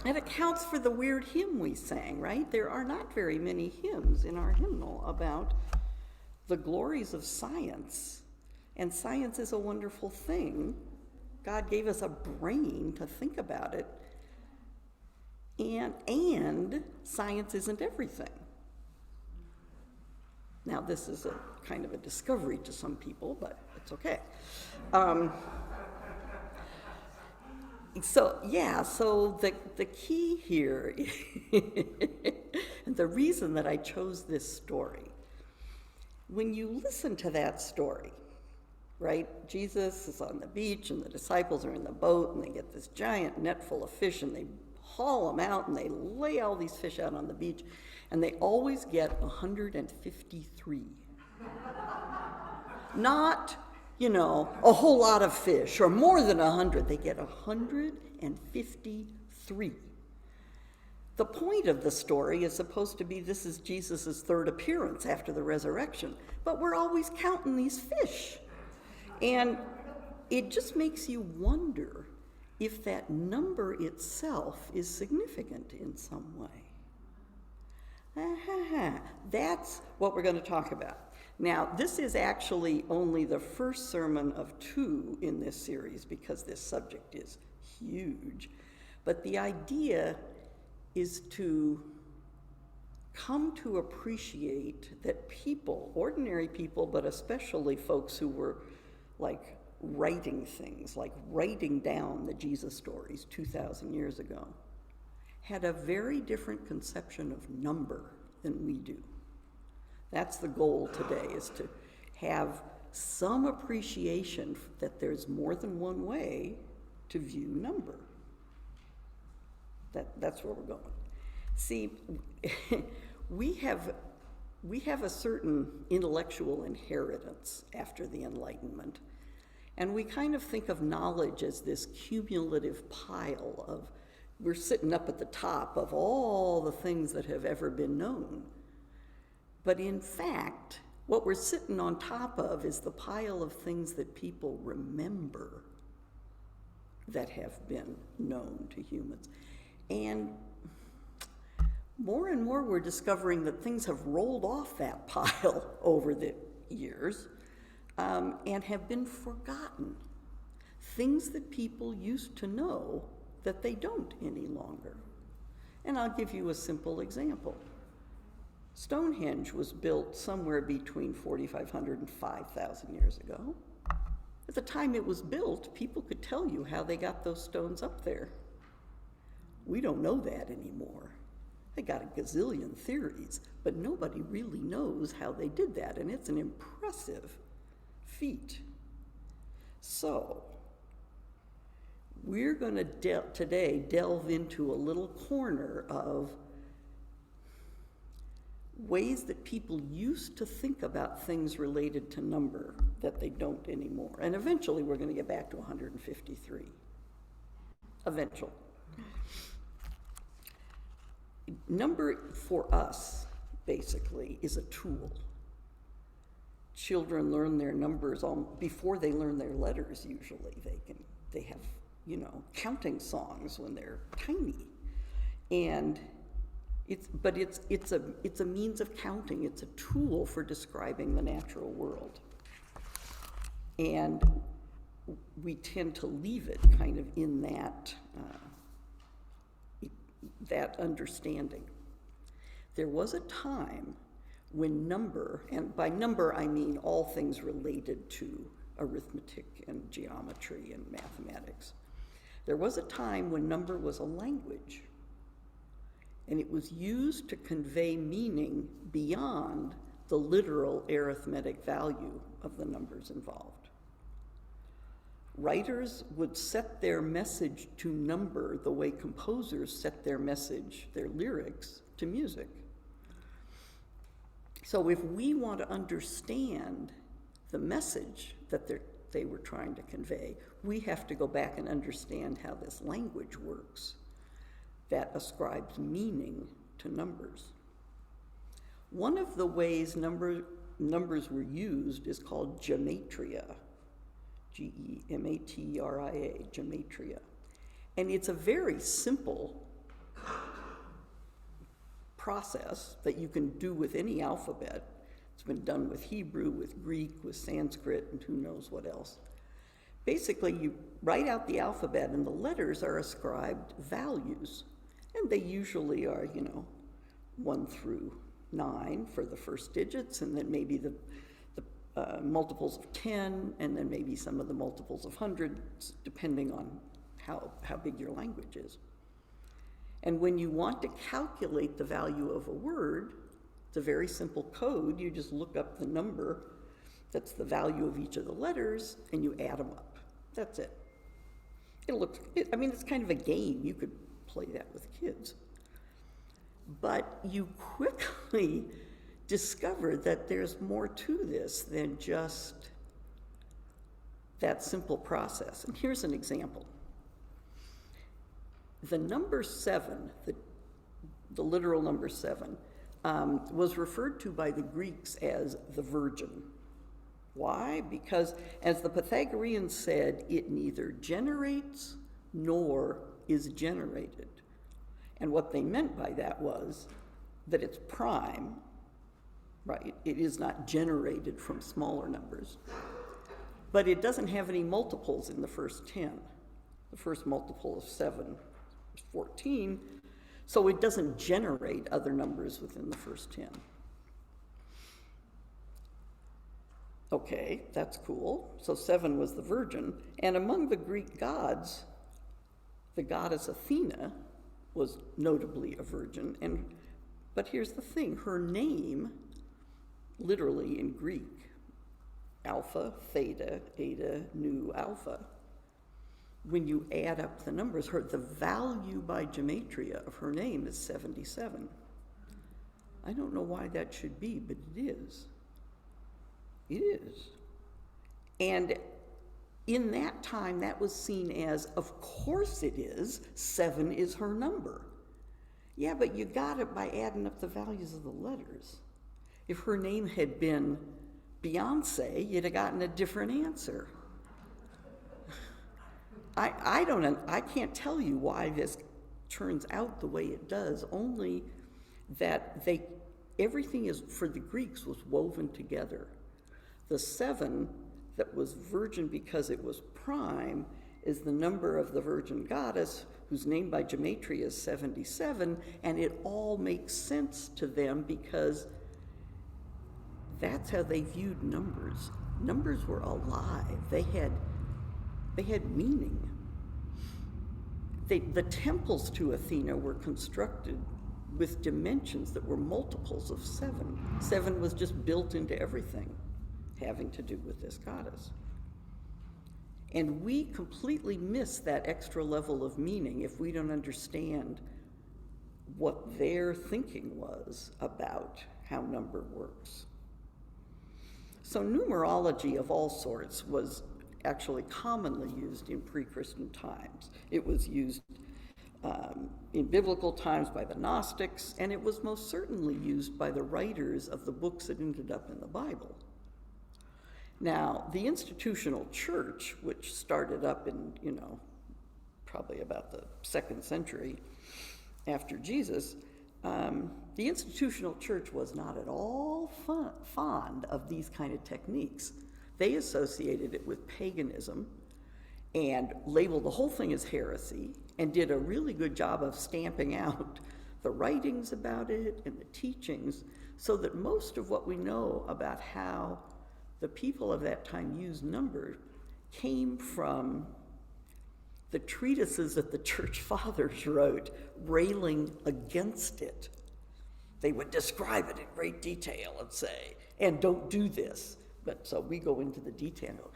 it accounts for the weird hymn we sang, right? There are not very many hymns in our hymnal about the glories of science. And science is a wonderful thing. God gave us a brain to think about it. And science isn't everything. Now, this is a kind of a discovery to some people, but it's okay. So the key here, and the reason that I chose this story, when you listen to that story, right? Jesus is on the beach and the disciples are in the boat and they get this giant net full of fish and they haul them out and they lay all these fish out on the beach and they always get 153. Not, a whole lot of fish or more than 100. They get 153. The point of the story is supposed to be this is Jesus' third appearance after the resurrection, but we're always counting these fish. And it just makes you wonder if that number itself is significant in some way. That's what we're going to talk about. Now, this is actually only the first sermon of 2 in this series because this subject is huge. But the idea is to come to appreciate that people, ordinary people, but especially folks who were like writing things, like writing down the Jesus stories 2,000 years ago, had a very different conception of number than we do. That's the goal today, is to have some appreciation that there's more than one way to view number. That's where we're going. See, we have a certain intellectual inheritance after the Enlightenment, and we kind of think of knowledge as this cumulative pile of, we're sitting up at the top of all the things that have ever been known. But in fact, what we're sitting on top of is the pile of things that people remember that have been known to humans. And more we're discovering that things have rolled off that pile over the years and have been forgotten. Things that people used to know that they don't any longer. And I'll give you a simple example. Stonehenge was built somewhere between 4,500 and 5,000 years ago. At the time it was built, people could tell you how they got those stones up there. We don't know that anymore. They got a gazillion theories, but nobody really knows how they did that, and it's an impressive feat. So, we're going to today delve into a little corner of ways that people used to think about things related to number that they don't anymore. And eventually we're going to get back to 153. Eventually. Number for us, basically, is a tool. Children learn their numbers before they learn their letters, usually. They have, counting songs when they're tiny. And it's a means of counting. It's a tool for describing the natural world. And we tend to leave it kind of in that understanding. There was a time when number, and by number I mean all things related to arithmetic and geometry and mathematics. There was a time when number was a language. And it was used to convey meaning beyond the literal arithmetic value of the numbers involved. Writers would set their message to number the way composers set their message, their lyrics, to music. So if we want to understand the message that they were trying to convey, we have to go back and understand how this language works that ascribes meaning to numbers. One of the ways numbers were used is called gematria, Gematria, gematria. And it's a very simple process that you can do with any alphabet. It's been done with Hebrew, with Greek, with Sanskrit, and who knows what else. Basically, you write out the alphabet and the letters are ascribed values. And they usually are, 1 through 9 for the first digits, and then maybe the multiples of 10, and then maybe some of the multiples of hundreds, depending on how big your language is. And when you want to calculate the value of a word, it's a very simple code. You just look up the number that's the value of each of the letters, and you add them up. That's it. It's kind of a game. You could play that with kids. But you quickly discover that there's more to this than just that simple process. And here's an example. The number 7, the literal number 7, was referred to by the Greeks as the Virgin. Why? Because, as the Pythagoreans said, it neither generates nor is generated. And what they meant by that was that it's prime, right? It is not generated from smaller numbers. But it doesn't have any multiples in the first 10. The first multiple of 7 is 14, so it doesn't generate other numbers within the first 10. Okay, that's cool. So 7 was the Virgin. And among the Greek gods, the goddess Athena was notably a virgin. But here's the thing, her name, literally in Greek, Alpha, Theta, Eta, Nu, Alpha, when you add up the numbers, the value by gematria of her name is 77. I don't know why that should be, but it is. It is. And in that time, that was seen as, of course it is, 7 is her number. Yeah, but you got it by adding up the values of the letters. If her name had been Beyonce, you'd have gotten a different answer. I can't tell you why this turns out the way it does, only that everything is, for the Greeks, was woven together. The 7 that was virgin because it was prime is the number of the virgin goddess, whose name by gematria is 77, and it all makes sense to them because that's how they viewed numbers. Numbers were alive. They had meaning. The temples to Athena were constructed with dimensions that were multiples of 7. 7 was just built into everything having to do with this goddess. And we completely miss that extra level of meaning if we don't understand what their thinking was about how number works. So numerology of all sorts was actually commonly used in pre-Christian times. It was used in biblical times by the Gnostics, and it was most certainly used by the writers of the books that ended up in the Bible. Now, the institutional church, which started up in, probably about the 2nd century after Jesus, the institutional church was not at all fond of these kind of techniques. They associated it with paganism and labeled the whole thing as heresy and did a really good job of stamping out the writings about it and the teachings, so that most of what we know about how the people of that time used numbers came from the treatises that the church fathers wrote railing against it. They would describe it in great detail and say, and don't do this. But so we go into the detail and go,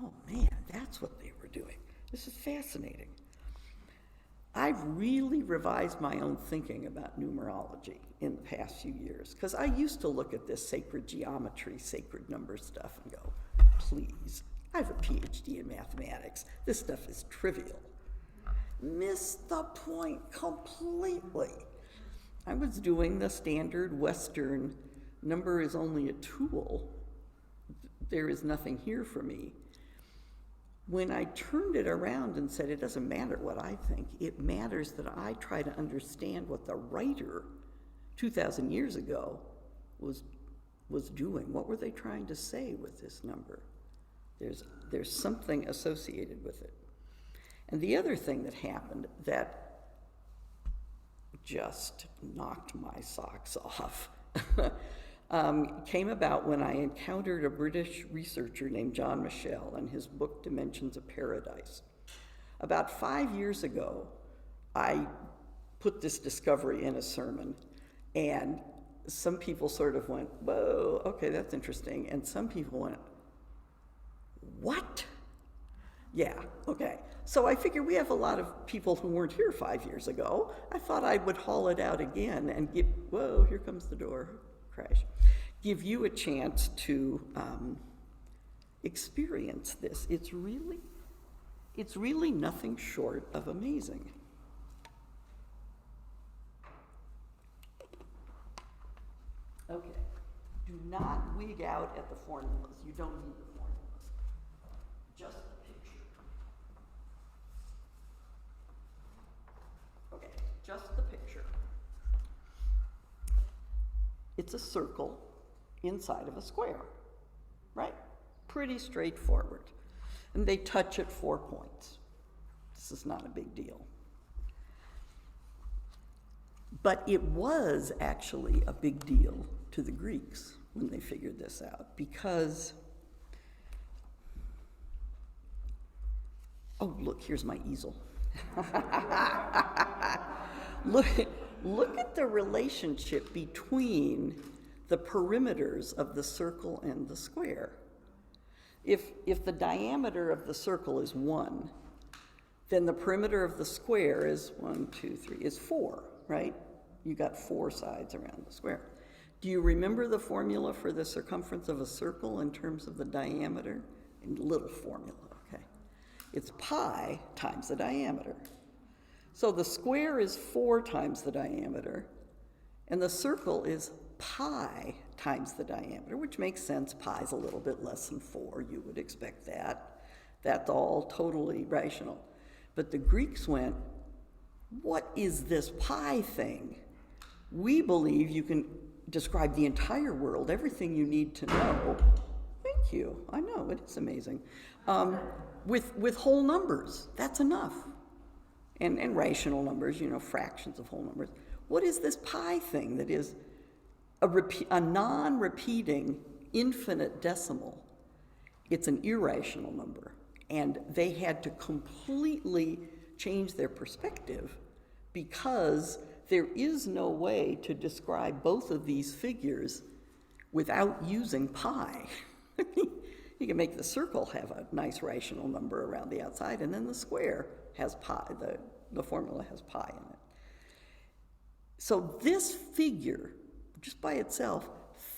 oh man, that's what they were doing. This is fascinating. I've really revised my own thinking about numerology in the past few years, because I used to look at this sacred geometry, sacred number stuff and go, please, I have a PhD in mathematics. This stuff is trivial. Missed the point completely. I was doing the standard Western, number is only a tool. There is nothing here for me. When I turned it around and said, it doesn't matter what I think, it matters that I try to understand what the writer 2,000 years ago was doing. What were they trying to say with this number? There's something associated with it. And the other thing that happened that just knocked my socks off came about when I encountered a British researcher named John Michell and his book, Dimensions of Paradise. About 5 years ago, I put this discovery in a sermon, and some people sort of went, whoa, okay, that's interesting. And some people went, what? Yeah, okay. So I figured we have a lot of people who weren't here 5 years ago. I thought I would haul it out again and give, whoa, here comes the door, crash. Give you a chance to experience this. It's really nothing short of amazing. Okay, do not wig out at the formulas. You don't need the formulas. Just the picture. Okay, just the picture. It's a circle inside of a square, right? Pretty straightforward. And they touch at 4 points. This is not a big deal. But it was actually a big deal to the Greeks when they figured this out, because, oh, look, here's my easel. Look at the relationship between the perimeters of the circle and the square. If the diameter of the circle is 1, then the perimeter of the square is 4, right? You got 4 sides around the square. Do you remember the formula for the circumference of a circle in terms of the diameter? A little formula, okay. It's pi times the diameter. So the square is 4 times the diameter, and the circle is pi times the diameter, which makes sense. Pi is a little bit less than 4. You would expect that. That's all totally rational. But the Greeks went, what is this pi thing? We believe you can describe the entire world, everything you need to know. Thank you. I know, it is amazing. With whole numbers, that's enough. And rational numbers, fractions of whole numbers. What is this pi thing that is a non-repeating infinite decimal? It's an irrational number. And they had to completely change their perspective because there is no way to describe both of these figures without using pi. You can make the circle have a nice rational number around the outside, and then the square has pi, the formula has pi in it. So this figure, just by itself,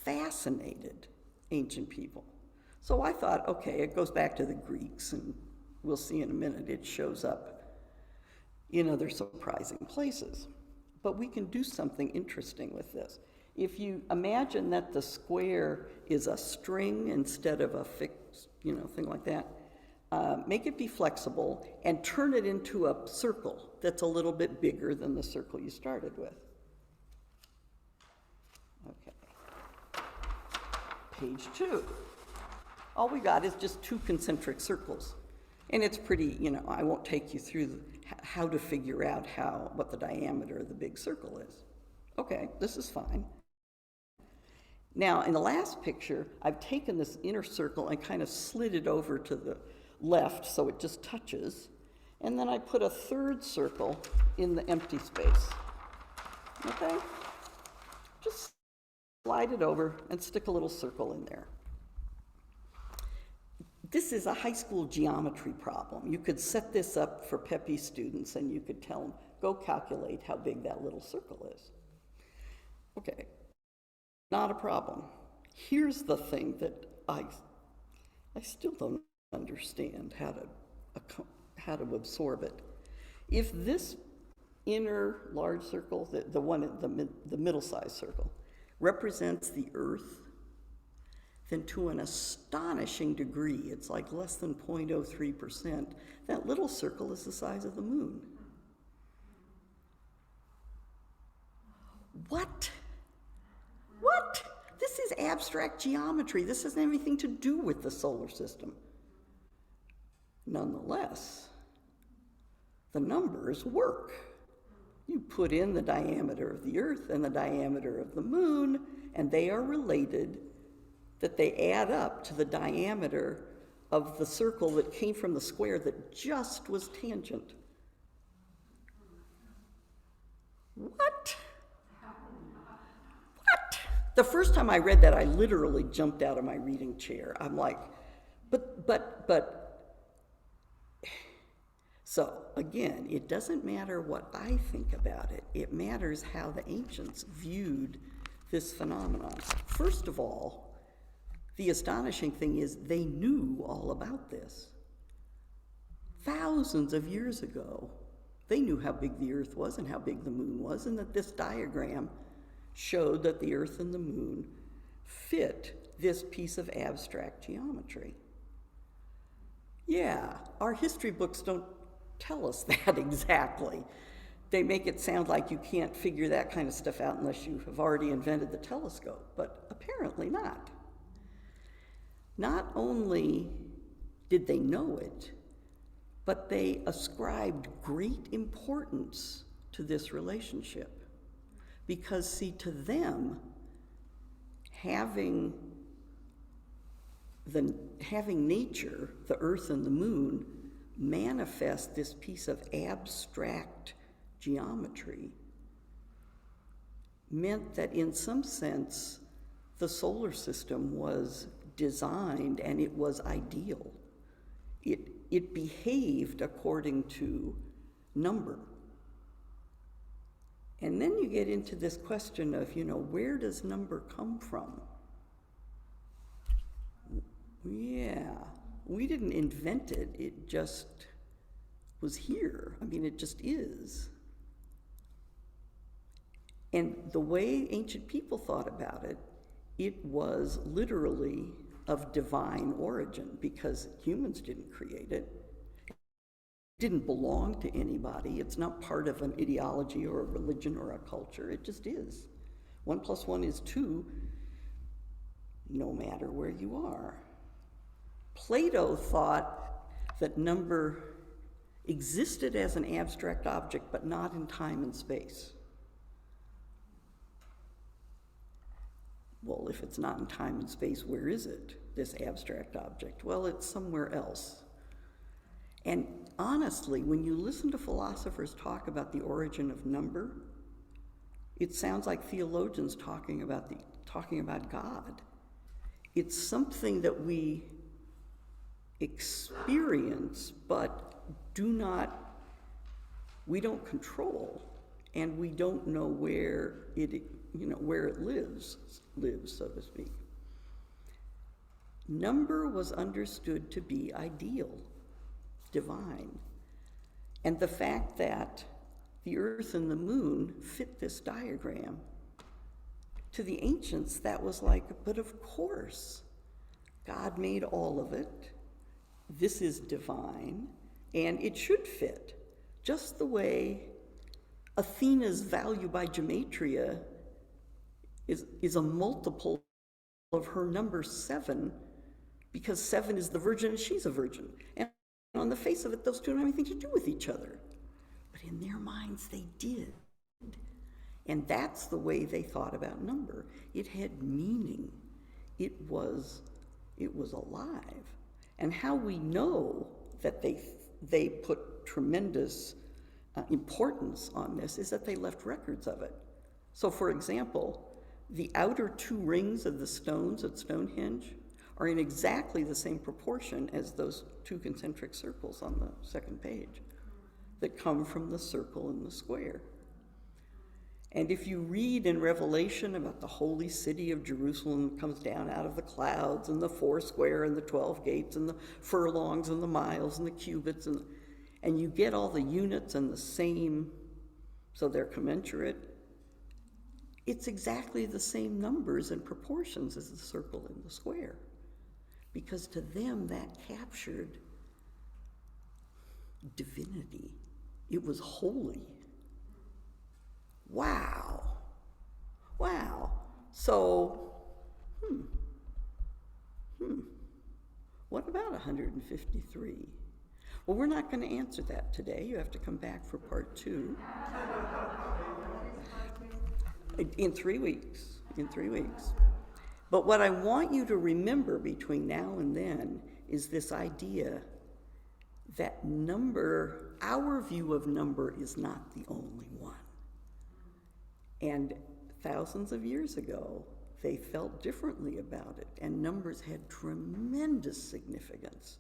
fascinated ancient people. So I thought, okay, it goes back to the Greeks, and we'll see in a minute it shows up in other surprising places. But we can do something interesting with this. If you imagine that the square is a string instead of a fixed, thing like that, make it be flexible and turn it into a circle that's a little bit bigger than the circle you started with. Okay. Page 2. All we got is just 2 concentric circles. And it's pretty, I won't take you through how to figure out what the diameter of the big circle is. Okay, this is fine. Now, in the last picture, I've taken this inner circle and kind of slid it over to the left so it just touches. And then I put a third circle in the empty space. Okay? Just slide it over and stick a little circle in there. This is a high school geometry problem. You could set this up for Peppy students and you could tell them, go calculate how big that little circle is. Okay, not a problem. Here's the thing that I still don't understand how to absorb it. If this inner large circle, the one in the middle-sized circle, represents the Earth, then to an astonishing degree, it's like less than 0.03%, that little circle is the size of the moon. What? abstract geometry. This doesn't have anything to do with the solar system. Nonetheless, the numbers work. You put in the diameter of the Earth and the diameter of the Moon, and they are related, that they add up to the diameter of the circle that came from the square that just was tangent. What? What? The first time I read that, I literally jumped out of my reading chair. I'm like, but. So again, it doesn't matter what I think about it. It matters how the ancients viewed this phenomenon. First of all, the astonishing thing is they knew all about this. Thousands of years ago, they knew how big the Earth was and how big the Moon was, and that this diagram showed that the Earth and the Moon fit this piece of abstract geometry. Yeah, our history books don't tell us that exactly. They make it sound like you can't figure that kind of stuff out unless you have already invented the telescope, but apparently not. Not only did they know it, but they ascribed great importance to this relationship. Because, see, to them, having nature, the Earth and the Moon, manifest this piece of abstract geometry meant that in some sense the solar system was designed and it was ideal. It behaved according to number. And then you get into this question of, where does number come from? Yeah, we didn't invent it, it just was here. I mean, it just is. And the way ancient people thought about it, it was literally of divine origin, because humans didn't create it. It didn't belong to anybody. It's not part of an ideology or a religion or a culture. It just is. 1 + 1 is 2, no matter where you are. Plato thought that number existed as an abstract object, but not in time and space. Well, if it's not in time and space, where is it, this abstract object? Well, it's somewhere else. And honestly, when you listen to philosophers talk about the origin of number, it sounds like theologians talking about God. It's something that we experience, but we don't control, and we don't know where it lives, so to speak. Number was understood to be ideal, divine. And the fact that the Earth and the Moon fit this diagram, to the ancients, that was like, but of course, God made all of it. This is divine, and it should fit, just the way Athena's value by gematria is a multiple of her number 7, because 7 is the virgin and she's a virgin. And on the face of it, those two don't have anything to do with each other. But in their minds, they did. And that's the way they thought about number. It had meaning. It was alive. And how we know that they put tremendous importance on this is that they left records of it. So, for example, the outer 2 rings of the stones at Stonehenge are in exactly the same proportion as those 2 concentric circles on the second page that come from the circle and the square. And if you read in Revelation about the holy city of Jerusalem that comes down out of the clouds, and the 4 square and the 12 gates and the furlongs and the miles and the cubits, and you get all the units and the same, so they're commensurate, it's exactly the same numbers and proportions as the circle and the square. Because to them, that captured divinity. It was holy. Wow. So, What about 153? Well, we're not going to answer that today. You have to come back for part 2. In 3 weeks. In 3 weeks. But what I want you to remember between now and then is this idea that number, our view of number, is not the only one. And thousands of years ago, they felt differently about it, and numbers had tremendous significance.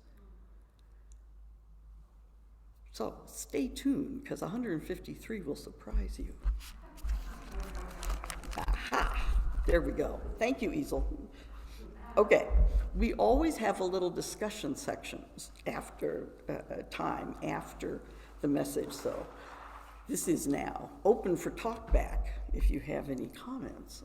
So stay tuned, because 153 will surprise you. Aha! There we go. Thank you, Easel. Okay, we always have a little discussion sections after after the message, so this is now open for talk back if you have any comments